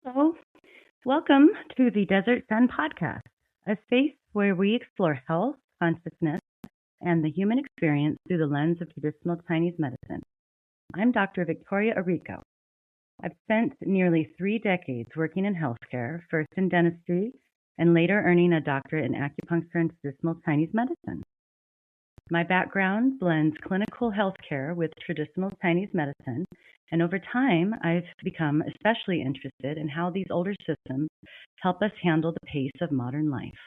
Hello, welcome to the Desert Shen Podcast, a space where we explore health, consciousness, and the human experience through the lens of traditional Chinese medicine. I'm Dr. Victoria Arico. I've spent nearly 3 decades working in healthcare, first in dentistry, and later earning a doctorate in acupuncture and traditional Chinese medicine. My background blends clinical healthcare with traditional Chinese medicine, and over time, I've become especially interested in how these older systems help us handle the pace of modern life.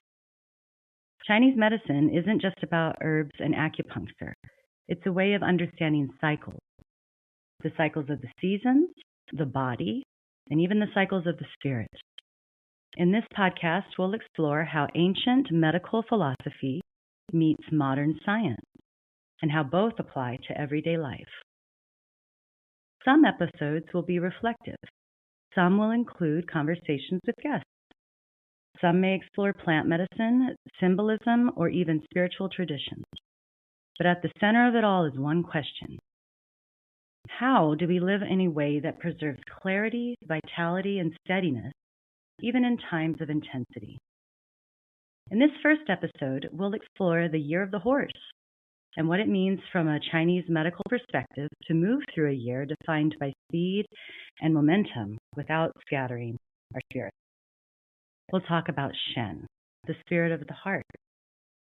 Chinese medicine isn't just about herbs and acupuncture. It's a way of understanding cycles. The cycles of the seasons, the body, and even the cycles of the spirit. In this podcast, we'll explore how ancient medical philosophy meets modern science, and how both apply to everyday life. Some episodes will be reflective. Some will include conversations with guests. Some may explore plant medicine, symbolism, or even spiritual traditions. But at the center of it all is one question. How do we live in a way that preserves clarity, vitality, and steadiness, even in times of intensity? In this first episode, we'll explore the year of the horse and what it means from a Chinese medical perspective to move through a year defined by speed and momentum without scattering our spirit. We'll talk about Shen, the spirit of the heart,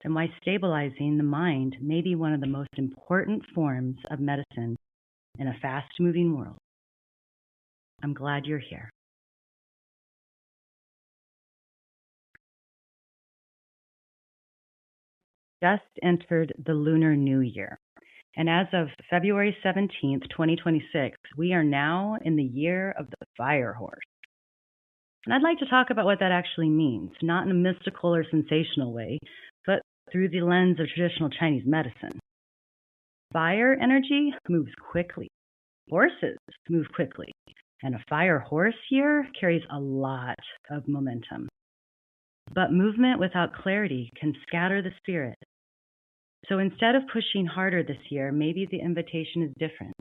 and why stabilizing the mind may be one of the most important forms of medicine in a fast-moving world. I'm glad you're here. Just entered the Lunar New Year. And as of February 17th, 2026, we are now in the year of the fire horse. And I'd like to talk about what that actually means, not in a mystical or sensational way, but through the lens of traditional Chinese medicine. Fire energy moves quickly. Horses move quickly. And a fire horse year carries a lot of momentum. But movement without clarity can scatter the spirit. So instead of pushing harder this year, maybe the invitation is different.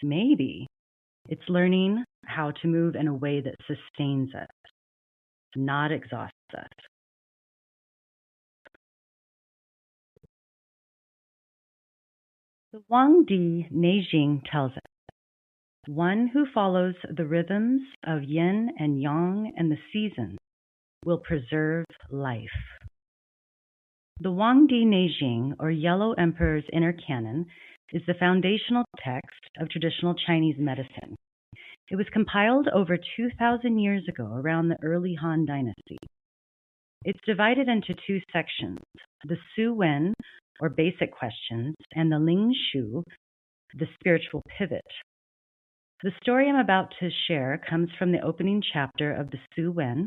Maybe it's learning how to move in a way that sustains us, not exhausts us. The Wang Di Neijing tells us, one who follows the rhythms of yin and yang and the seasons will preserve life. The Wang Di Neijing, or Yellow Emperor's Inner Canon, is the foundational text of traditional Chinese medicine. It was compiled over 2,000 years ago around the early Han Dynasty. It's divided into 2 sections, the Su Wen, or basic questions, and the Ling Shu, the spiritual pivot. The story I'm about to share comes from the opening chapter of the Su Wen,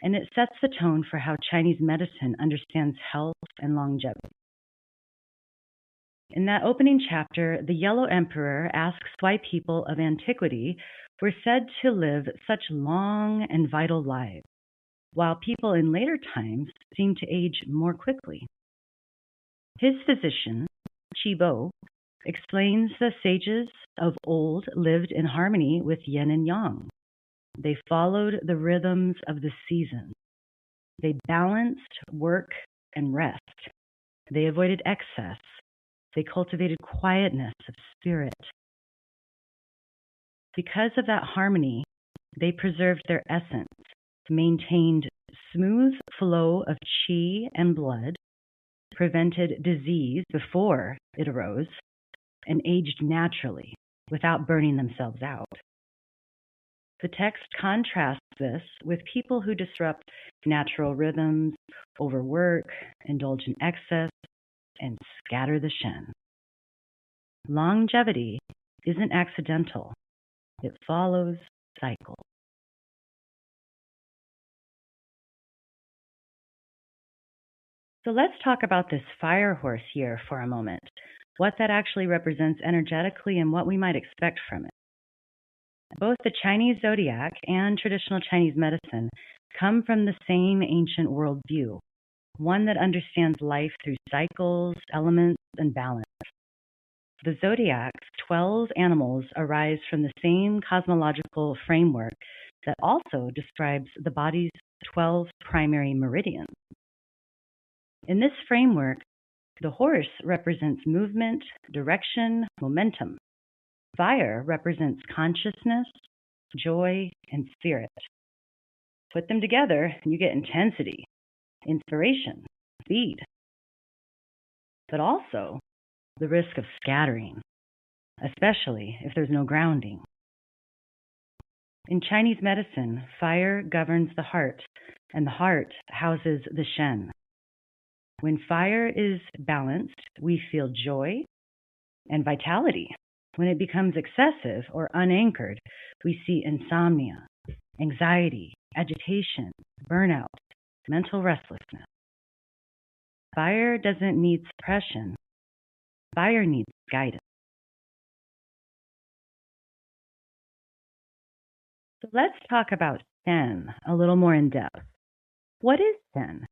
and it sets the tone for how Chinese medicine understands health and longevity. In that opening chapter, the Yellow Emperor asks why people of antiquity were said to live such long and vital lives, while people in later times seemed to age more quickly. His physician, Qi Bo, explains the sages of old lived in harmony with yin and yang. They followed the rhythms of the seasons. They balanced work and rest. They avoided excess. They cultivated quietness of spirit. Because of that harmony, they preserved their essence, maintained smooth flow of qi and blood, prevented disease before it arose, and aged naturally without burning themselves out. The text contrasts this with people who disrupt natural rhythms, overwork, indulge in excess, and scatter the Shen. Longevity isn't accidental. It follows cycles. So let's talk about this fire horse year for a moment, what that actually represents energetically and what we might expect from it. Both the Chinese zodiac and traditional Chinese medicine come from the same ancient worldview, one that understands life through cycles, elements, and balance. The zodiac's 12 animals arise from the same cosmological framework that also describes the body's 12 primary meridians. In this framework, the horse represents movement, direction, momentum. Fire represents consciousness, joy, and spirit. Put them together, and you get intensity, inspiration, speed, but also the risk of scattering, especially if there's no grounding. In Chinese medicine, fire governs the heart, and the heart houses the Shen. When fire is balanced, we feel joy and vitality. When it becomes excessive or unanchored, we see insomnia, anxiety, agitation, burnout, mental restlessness. Fire doesn't need suppression. Fire needs guidance. So let's talk about Shen a little more in depth. What is Shen?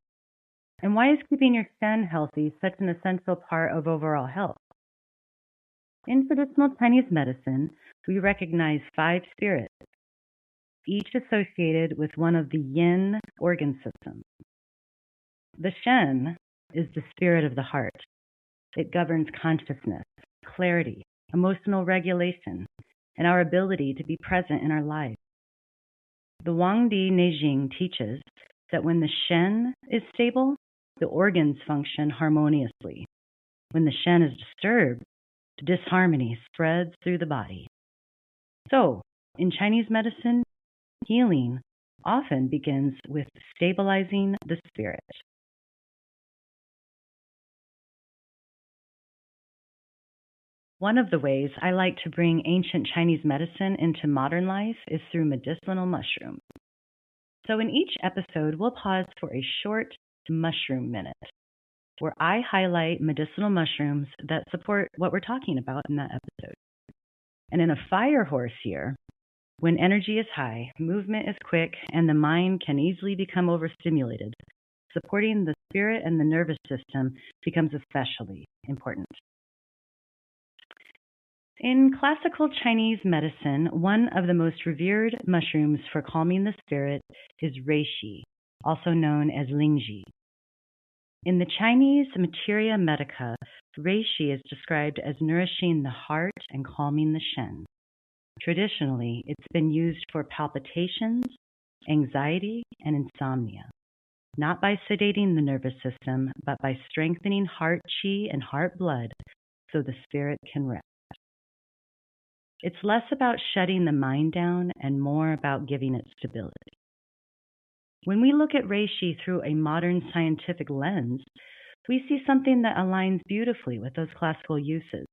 And why is keeping your Shen healthy such an essential part of overall health? In traditional Chinese medicine, we recognize 5 spirits, each associated with one of the yin organ systems. The Shen is the spirit of the heart. It governs consciousness, clarity, emotional regulation, and our ability to be present in our lives. The Wangdi Neijing teaches that when the Shen is stable, the organs function harmoniously. When the Shen is disturbed, disharmony spreads through the body. So, in Chinese medicine, healing often begins with stabilizing the spirit. One of the ways I like to bring ancient Chinese medicine into modern life is through medicinal mushrooms. So in each episode, we'll pause for a short mushroom minute where I highlight medicinal mushrooms that support what we're talking about in that episode. And in a fire horse year, when energy is high, movement is quick, and the mind can easily become overstimulated, supporting the spirit and the nervous system becomes especially important. In classical Chinese medicine, one of the most revered mushrooms for calming the spirit is reishi, also known as lingji. In the Chinese Materia Medica, reishi is described as nourishing the heart and calming the Shen. Traditionally, it's been used for palpitations, anxiety, and insomnia, not by sedating the nervous system, but by strengthening heart qi and heart blood so the spirit can rest. It's less about shutting the mind down and more about giving it stability. When we look at reishi through a modern scientific lens, we see something that aligns beautifully with those classical uses.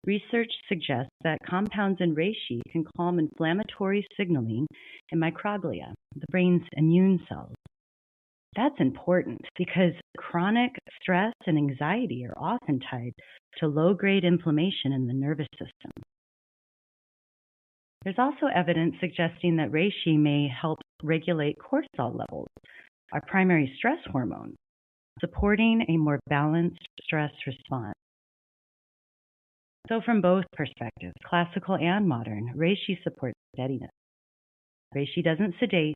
Research suggests that compounds in reishi can calm inflammatory signaling in microglia, the brain's immune cells. That's important because chronic stress and anxiety are often tied to low-grade inflammation in the nervous system. There's also evidence suggesting that reishi may help regulate cortisol levels, our primary stress hormone, supporting a more balanced stress response. So from both perspectives, classical and modern, reishi supports steadiness. Reishi doesn't sedate,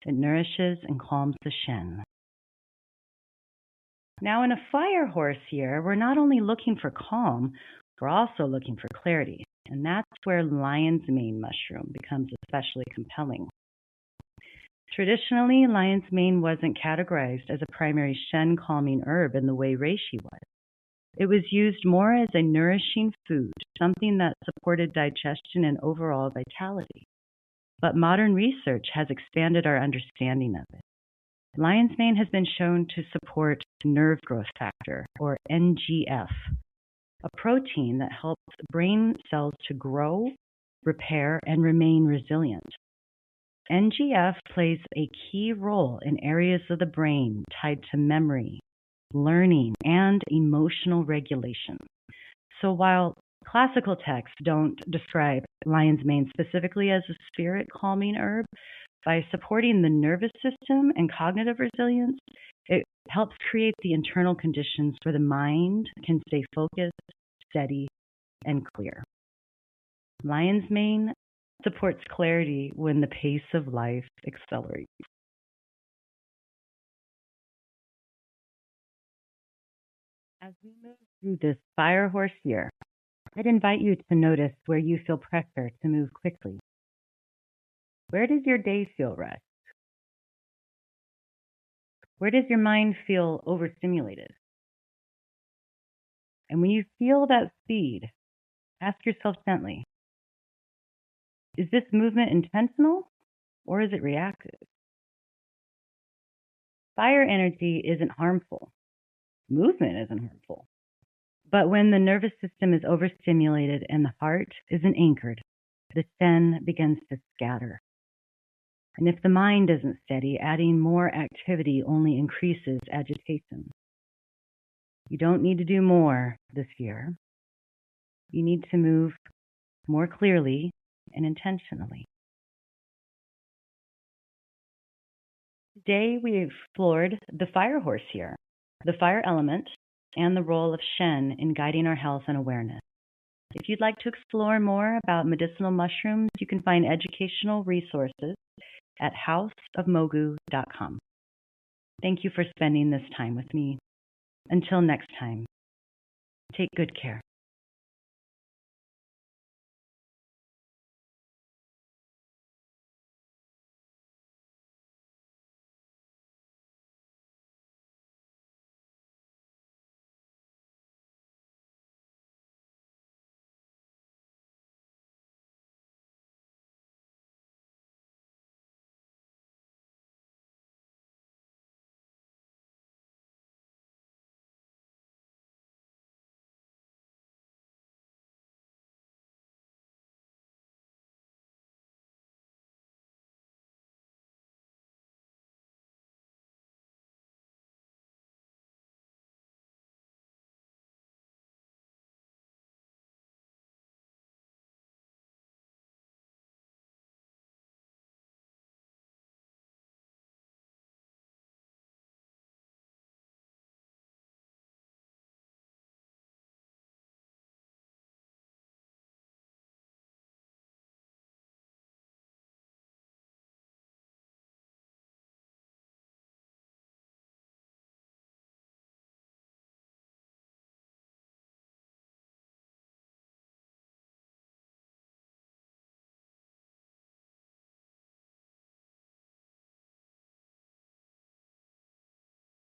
it nourishes and calms the Shen. Now in a fire horse year, we're not only looking for calm, we're also looking for clarity. And that's where lion's mane mushroom becomes especially compelling. Traditionally, lion's mane wasn't categorized as a primary Shen calming herb in the way reishi was. It was used more as a nourishing food, something that supported digestion and overall vitality. But modern research has expanded our understanding of it. Lion's mane has been shown to support nerve growth factor, or NGF, a protein that helps brain cells to grow, repair, and remain resilient. NGF plays a key role in areas of the brain tied to memory, learning, and emotional regulation. So while classical texts don't describe lion's mane specifically as a spirit calming herb, by supporting the nervous system and cognitive resilience, it helps create the internal conditions where the mind can stay focused, steady, and clear. Lion's mane supports clarity when the pace of life accelerates. As we move through this fire horse year, I'd invite you to notice where you feel pressure to move quickly. Where does your day feel rushed? Where does your mind feel overstimulated? And when you feel that speed, ask yourself gently, is this movement intentional or is it reactive? Fire energy isn't harmful. Movement isn't harmful. But when the nervous system is overstimulated and the heart isn't anchored, the Shen begins to scatter. And if the mind isn't steady, adding more activity only increases agitation. You don't need to do more this year. You need to move more clearly and intentionally. Today we explored the fire horse here, the fire element, and the role of Shen in guiding our health and awareness. If you'd like to explore more about medicinal mushrooms, you can find educational resources at houseofmogu.com. Thank you for spending this time with me. Until next time, take good care.